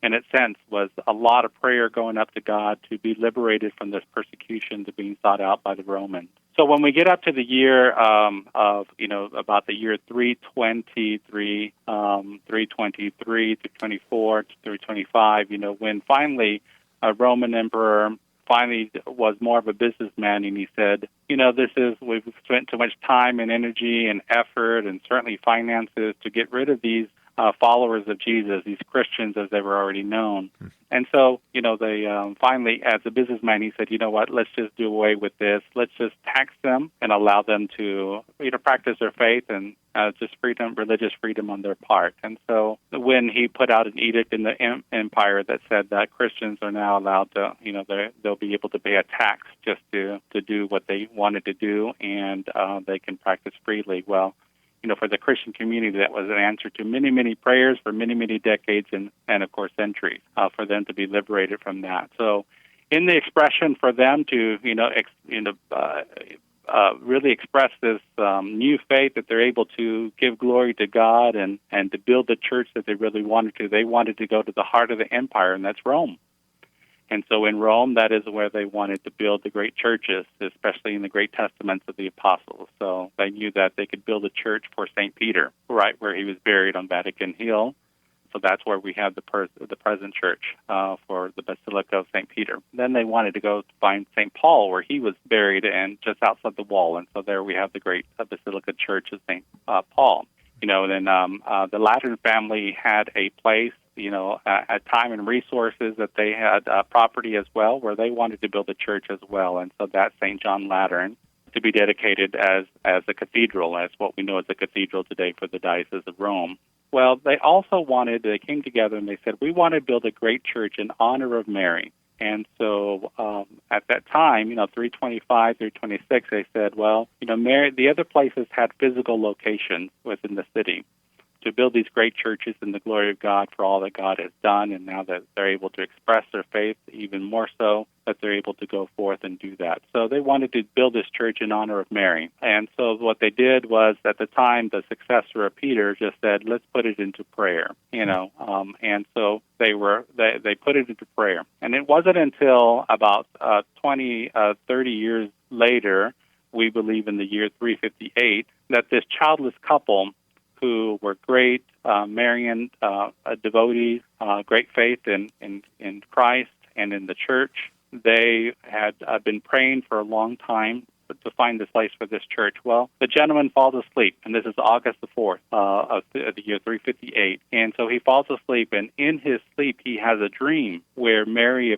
in its sense, was a lot of prayer going up to God to be liberated from this persecution to being sought out by the Romans. So when we get up to the year about the year 323 to 24 to 325, when finally a Roman emperor finally was more of a businessman, and he said, we've spent too much time and energy and effort and certainly finances to get rid of these followers of Jesus, these Christians as they were already known. And so, they finally, as a businessman, he said, let's just do away with this. Let's just tax them and allow them to, practice their faith and just religious freedom on their part. And so when he put out an edict in the empire that said that Christians are now allowed to, they'll be able to pay a tax just to do what they wanted to do, and they can practice freely. Well, for the Christian community, that was an answer to many, many prayers for many, many decades and of course, centuries, for them to be liberated from that. So in the expression for them to, really express this new faith that they're able to give glory to God and to build the church that they really wanted to, they wanted to go to the heart of the empire, and that's Rome. And so in Rome, that is where they wanted to build the great churches, especially in the great testaments of the apostles. So they knew that they could build a church for St. Peter, right where he was buried on Vatican Hill. So that's where we have the present church for the Basilica of St. Peter. Then they wanted to go find St. Paul, where he was buried, and just outside the wall. And so there we have the great Basilica Church of St. Paul. Then the Lateran family had a place, at time and resources that they had property as well, where they wanted to build a church as well. And so that's St. John Lateran, to be dedicated as a cathedral, as what we know as a cathedral today for the Diocese of Rome. Well, they came together and they said, we want to build a great church in honor of Mary. And so at that time, 325, 326, they said, well, Mary, the other places had physical locations within the city to build these great churches in the glory of God for all that God has done, and now that they're able to express their faith even more so, that they're able to go forth and do that. So they wanted to build this church in honor of Mary. And so what they did was, at the time, the successor of Peter just said, let's put it into prayer, and so they put it into prayer. And it wasn't until about 30 years later, we believe in the year 358, that this childless couple, who were great Marian devotees, great faith in Christ and in the church. They had been praying for a long time to find this place for this church. Well, the gentleman falls asleep, and this is August the 4th of the year 358. And so he falls asleep, and in his sleep he has a dream where Mary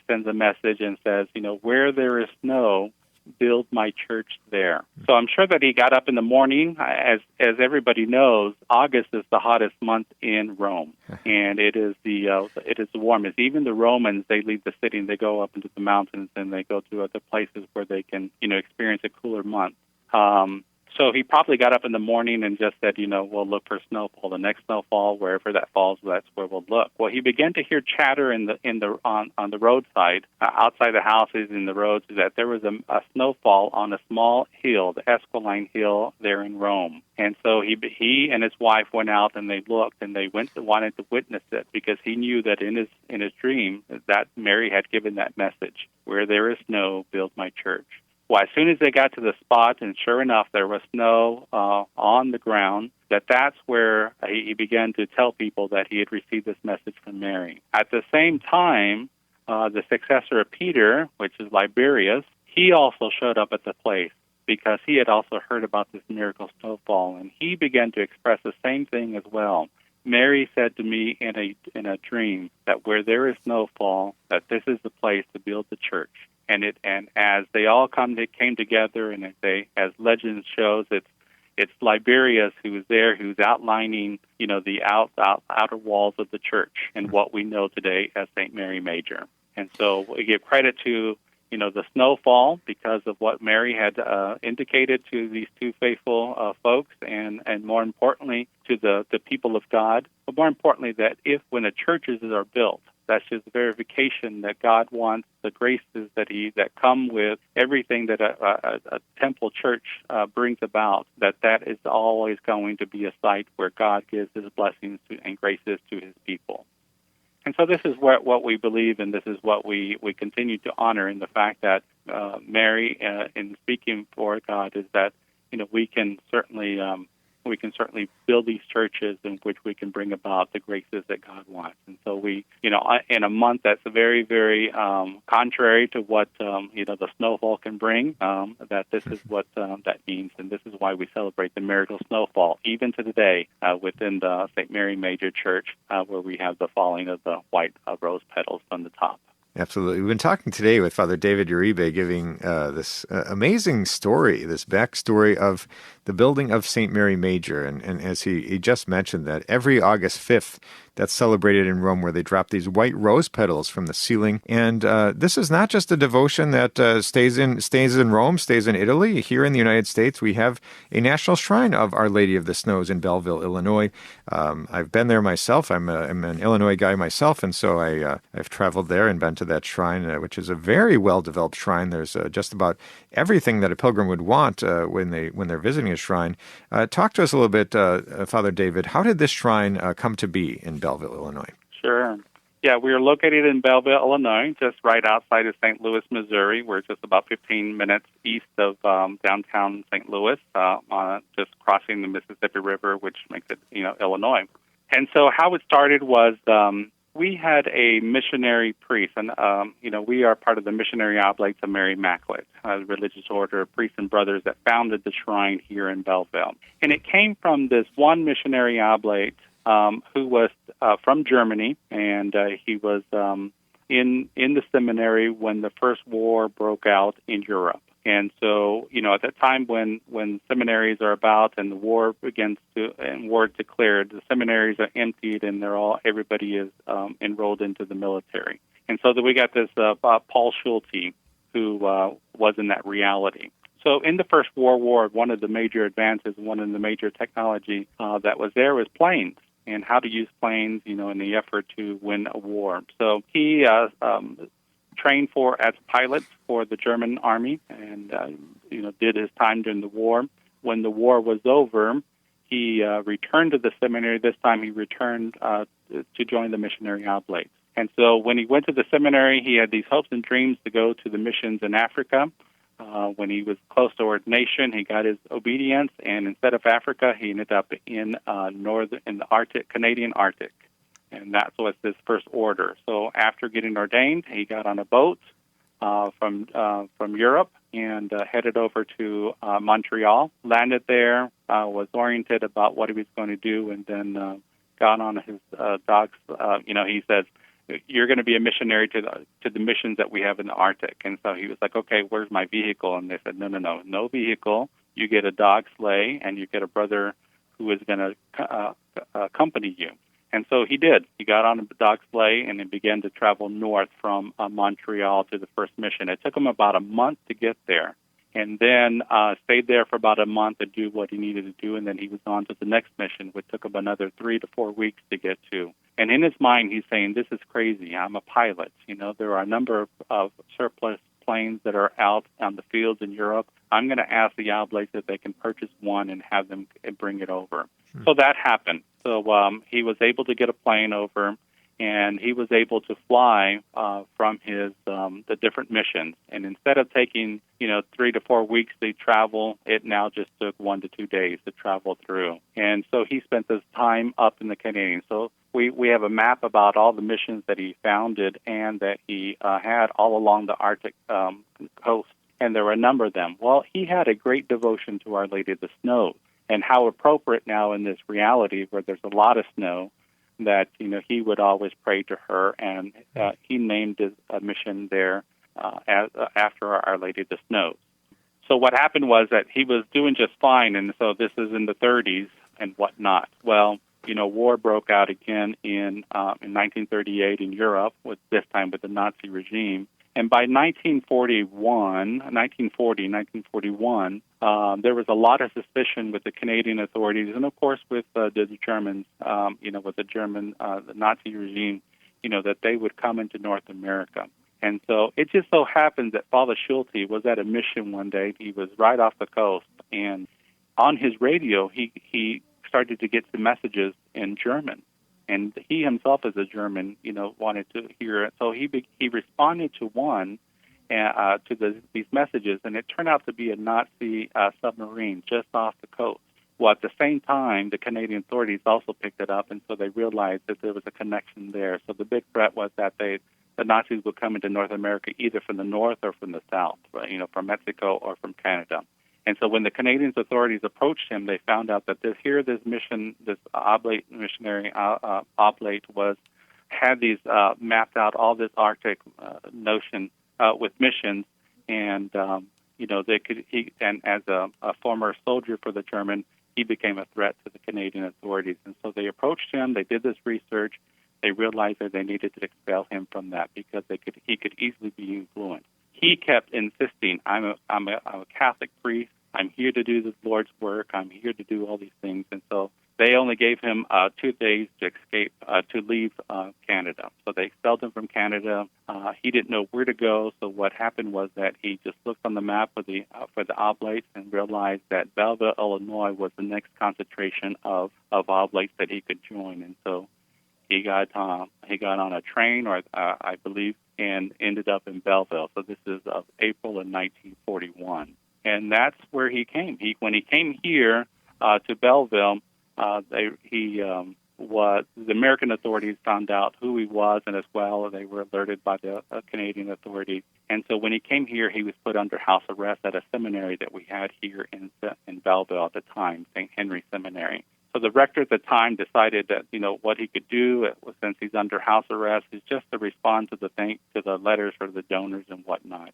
sends a message and says, where there is snow, build my church there. So I'm sure that he got up in the morning. As everybody knows, August is the hottest month in Rome, and it is the warmest. Even the Romans, they leave the city and they go up into the mountains and they go to other places where they can experience a cooler month. So he probably got up in the morning and just said, we'll look for snowfall. The next snowfall, wherever that falls, that's where we'll look. Well, he began to hear chatter on the roadside, outside the houses in the roads, that there was a snowfall on a small hill, the Esquiline Hill, there in Rome. And so he and his wife went out and they looked and they wanted to witness it, because he knew that in his dream that Mary had given that message: where there is snow, build my church. Well, as soon as they got to the spot, and sure enough, there was snow on the ground, that's where he began to tell people that he had received this message from Mary. At the same time, the successor of Peter, which is Liberius, he also showed up at the place, because he had also heard about this miracle snowfall, and he began to express the same thing as well. Mary said to me in a dream that where there is snowfall, that this is the place to build the church. And as they all came together, and as legend shows, it's Liberius who is there, who's outlining, the outer walls of the church and what we know today as St. Mary Major. And so we give credit to, the snowfall, because of what Mary had indicated to these two faithful folks, and more importantly to the people of God. But more importantly, that when the churches are built, That's just verification that God wants the graces that come with everything that a temple church brings about, that is always going to be a site where God gives his blessings and graces to his people. And so this is what we believe, and this is what we continue to honor in the fact that Mary, in speaking for God, is that we can certainly build these churches in which we can bring about the graces that God wants. And so we, in a month that's very, very contrary to what the snowfall can bring, that this is what that means, and this is why we celebrate the miracle snowfall even to today within the St. Mary Major Church, where we have the falling of the white rose petals from the top. Absolutely. We've been talking today with Father David Uribe, giving this amazing story, this backstory of the building of St. Mary Major. And as he just mentioned, that every August 5th, that's celebrated in Rome, where they drop these white rose petals from the ceiling. And this is not just a devotion that stays in Rome, stays in Italy. Here in the United States, we have a national shrine of Our Lady of the Snows in Belleville, Illinois. I've been there myself. I'm an Illinois guy myself, and so I've traveled there and been to that shrine, which is a very well-developed shrine. There's just about everything that a pilgrim would want when they're visiting a shrine. Talk to us a little bit, Father David. How did this shrine come to be in Belleville, Illinois? Sure. Yeah, we are located in Belleville, Illinois, just right outside of St. Louis, Missouri. We're just about 15 minutes east of downtown St. Louis, just crossing the Mississippi River, which makes it, Illinois. And so how it started was we had a missionary priest, and we are part of the Missionary Oblates of Mary Immaculate, a religious order of priests and brothers that founded the shrine here in Belleville. And it came from this one missionary oblate who was from Germany, and he was in the seminary when the first war broke out in Europe. And so, at that time when seminaries are about and the war begins and war declared, the seminaries are emptied and everybody is enrolled into the military. And so we got this Paul Schulte, who was in that reality. So in the First World War, one of the major advances, one of the major technology that was there was planes, and how to use planes, in the effort to win a war. So he trained as a pilot for the German army, and did his time during the war. When the war was over, he returned to the seminary. This time, he returned to join the missionary oblates. And so, when he went to the seminary, he had these hopes and dreams to go to the missions in Africa. When he was close to ordination, he got his obedience, and instead of Africa, he ended up in the Arctic, Canadian Arctic. And that was his first order. So after getting ordained, he got on a boat from Europe and headed over to Montreal, landed there, was oriented about what he was going to do, and then got on his docks. He says, "You're going to be a missionary to the missions that we have in the Arctic." And so he was like, "Okay, where's my vehicle?" And they said, no vehicle. You get a dog sleigh, and you get a brother who is going to accompany you. And so he did. He got on a dog sleigh and he began to travel north from Montreal to the first mission. It took him about a month to get there, and then stayed there for about a month to do what he needed to do, and then he was on to the next mission, which took him another 3 to 4 weeks to get to. And in his mind, he's saying, "This is crazy. I'm a pilot. There are a number of surplus planes that are out on the fields in Europe. I'm going to ask the Oblates if they can purchase one and have them bring it over." So that happened. So he was able to get a plane over, and he was able to fly from his the different missions. And instead of taking 3 to 4 weeks to travel, it now just took 1 to 2 days to travel through. And so he spent his time up in the Canadian. So we have a map about all the missions that he founded and that he had all along the Arctic coast, and there were a number of them. Well, he had a great devotion to Our Lady of the Snows, and how appropriate now in this reality where there's a lot of snow that he would always pray to her, and he named his mission there after Our Lady of the Snows. So what happened was that he was doing just fine, and so this is in the 30s and whatnot. Well, war broke out again in 1938 in Europe, this time with the Nazi regime. And by 1941, there was a lot of suspicion with the Canadian authorities, and of course with the Germans, with the Nazi regime that they would come into North America. And so it just so happens that Father Schulte was at a mission one day. He was right off the coast, and on his radio, he started to get some messages in German. And he himself, as a German, wanted to hear it. So he responded to one, these messages, and it turned out to be a Nazi submarine just off the coast. Well, at the same time, the Canadian authorities also picked it up, and so they realized that there was a connection there. So the big threat was that the Nazis would come into North America either from the north or from the south, from Mexico or from Canada. And so when the Canadian authorities approached him, they found out that this mission, this oblate missionary oblate had these mapped out all this Arctic notion with missions, and they could. And as a former soldier for the German, he became a threat to the Canadian authorities. And so they approached him. They did this research. They realized that they needed to expel him from that because he could easily be influenced. He kept insisting, "I'm a Catholic priest. I'm here to do the Lord's work. I'm here to do all these things." And so they only gave him 2 days to escape, to leave Canada. So they expelled him from Canada. He didn't know where to go. So what happened was that he just looked on the map for the oblates and realized that Belleville, Illinois, was the next concentration of oblates that he could join. And so he got on a train, or I believe, and ended up in Belleville. So this is of April of 1941. And that's where he came. When he came here to Belleville, the American authorities found out who he was, and as well they were alerted by the Canadian authorities. And so when he came here, he was put under house arrest at a seminary that we had here in Belleville at the time, St. Henry Seminary. So the rector at the time decided that what he could do since he's under house arrest is just to respond to the letters for the donors and whatnot.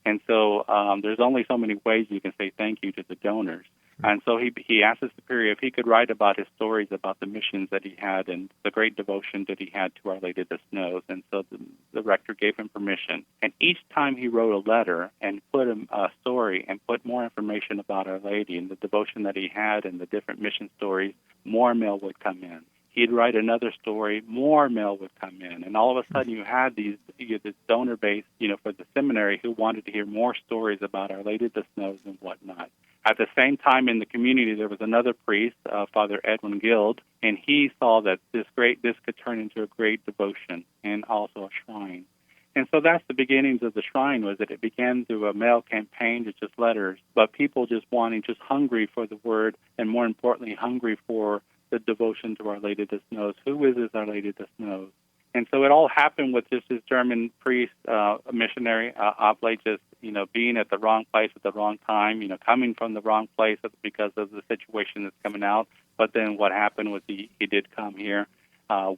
And so there's only so many ways you can say thank you to the donors. And so he asked the superior if he could write about his stories about the missions that he had and the great devotion that he had to Our Lady of the Snows. And so the rector gave him permission. And each time he wrote a letter and put a story and put more information about Our Lady and the devotion that he had and the different mission stories, more mail would come in. He'd write another story, more mail would come in, and all of a sudden you had this donor base, for the seminary who wanted to hear more stories about Our Lady of the Snows and whatnot. At the same time, in the community, there was another priest, Father Edwin Guild, and he saw that this could turn into a great devotion and also a shrine. And so that's the beginnings of the shrine, was that it began through a mail campaign to just letters, but people just hungry for the word, and more importantly, hungry for the devotion to Our Lady of the Snows. Who is this Our Lady of the Snows? And so it all happened with just this German priest, missionary, oblate, just, being at the wrong place at the wrong time, coming from the wrong place because of the situation that's coming out. But then what happened was he did come here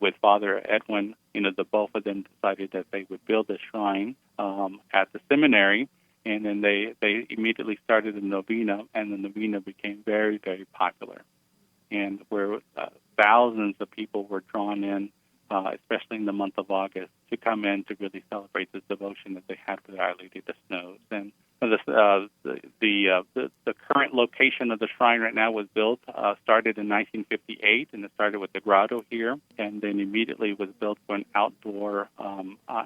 with Father Edwin. The both of them decided that they would build a shrine at the seminary, and then they immediately started a novena, and the novena became very, very popular. And where thousands of people were drawn in, especially in the month of August, to come in to really celebrate this devotion that they had for Our Lady of the Snows. And the current location of the shrine right now was started in 1958, and it started with the grotto here, and then immediately was built for an outdoor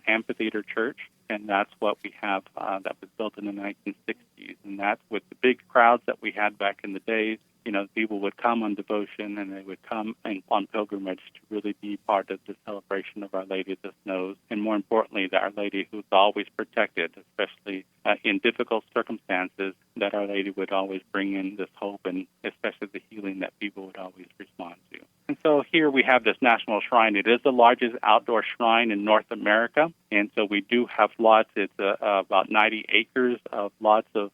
amphitheater church, and that's what we have that was built in the 1960s. And that's with the big crowds that we had back in the days. People would come on devotion, and they would come on pilgrimage to really be part of the celebration of Our Lady of the Snows, and more importantly, that Our Lady who's always protected, especially in difficult circumstances, that Our Lady would always bring in this hope and especially the healing that people would always respond to. And so here we have this national shrine. It is the largest outdoor shrine in North America, and so we do have lots. It's about 90 acres of lots of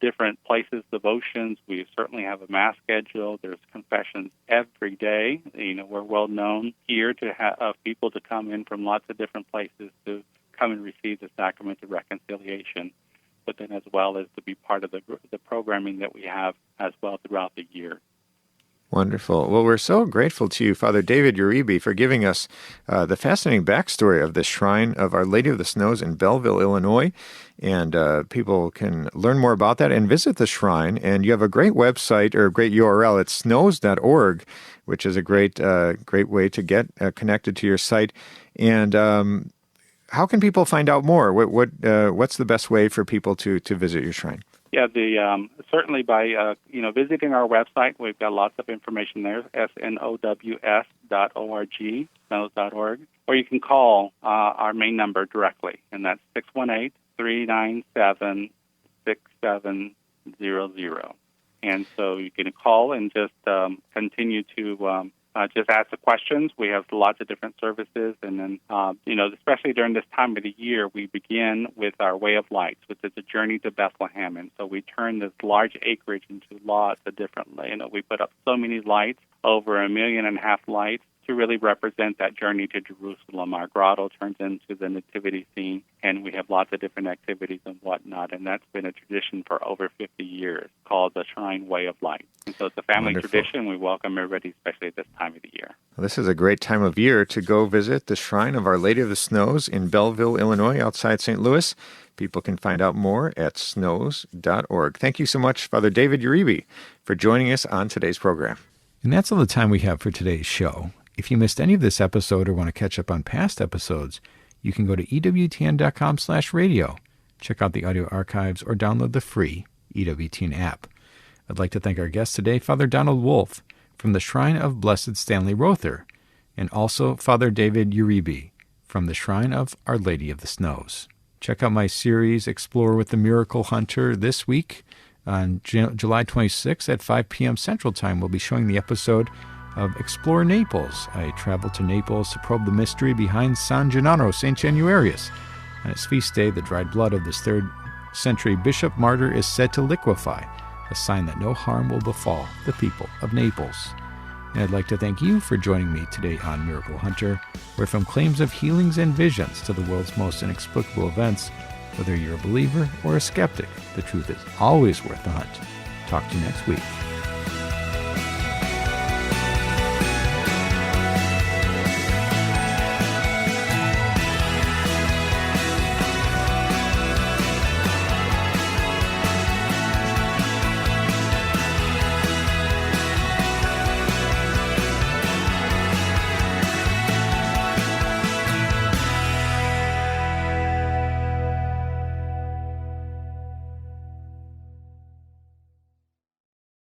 different places, devotions. We certainly have a mass schedule. There's confessions every day. We're well known here to have people to come in from lots of different places to come and receive the sacrament of reconciliation, but then as well as to be part of the programming that we have as well throughout the year. Wonderful. Well, we're so grateful to you, Father David Uribe, for giving us the fascinating backstory of the Shrine of Our Lady of the Snows in Belleville, Illinois. And people can learn more about that and visit the shrine. And you have a great website or a great URL. It's snows.org, which is a great way to get connected to your site. And how can people find out more? What's the best way for people to visit your shrine? Yeah, certainly by visiting our website. We've got lots of information there, snows.org, snows.org. Or you can call our main number directly, and that's 618-397-6700. And so you can call and just continue to just ask the questions. We have lots of different services, and then, especially during this time of the year, we begin with our Way of Lights, which is a journey to Bethlehem. And so we turn this large acreage into lots of different, we put up so many lights, over 1.5 million lights, to really represent that journey to Jerusalem. Our grotto turns into the nativity scene, and we have lots of different activities and whatnot, and that's been a tradition for over 50 years called the Shrine Way of Light. And so it's a family tradition. We welcome everybody, especially at this time of the year. Well, this is a great time of year to go visit the Shrine of Our Lady of the Snows in Belleville, Illinois, outside St. Louis. People can find out more at snows.org. Thank you so much, Father David Uribe, for joining us on today's program. And that's all the time we have for today's show. If you missed any of this episode or want to catch up on past episodes, you can go to EWTN.com/radio, check out the audio archives, or download the free EWTN app. I'd like to thank our guest today, Father Donald Wolfe, from the Shrine of Blessed Stanley Rother, and also Father David Uribe, from the Shrine of Our Lady of the Snows. Check out my series, Explore with the Miracle Hunter, this week. On July 26th at 5 p.m. Central Time, we'll be showing the episode of Explore Naples. I traveled to Naples to probe the mystery behind San Gennaro, St. Januarius. On his feast day, the dried blood of this 3rd century bishop martyr is said to liquefy, a sign that no harm will befall the people of Naples. And I'd like to thank you for joining me today on Miracle Hunter, where from claims of healings and visions to the world's most inexplicable events, whether you're a believer or a skeptic, the truth is always worth the hunt. Talk to you next week.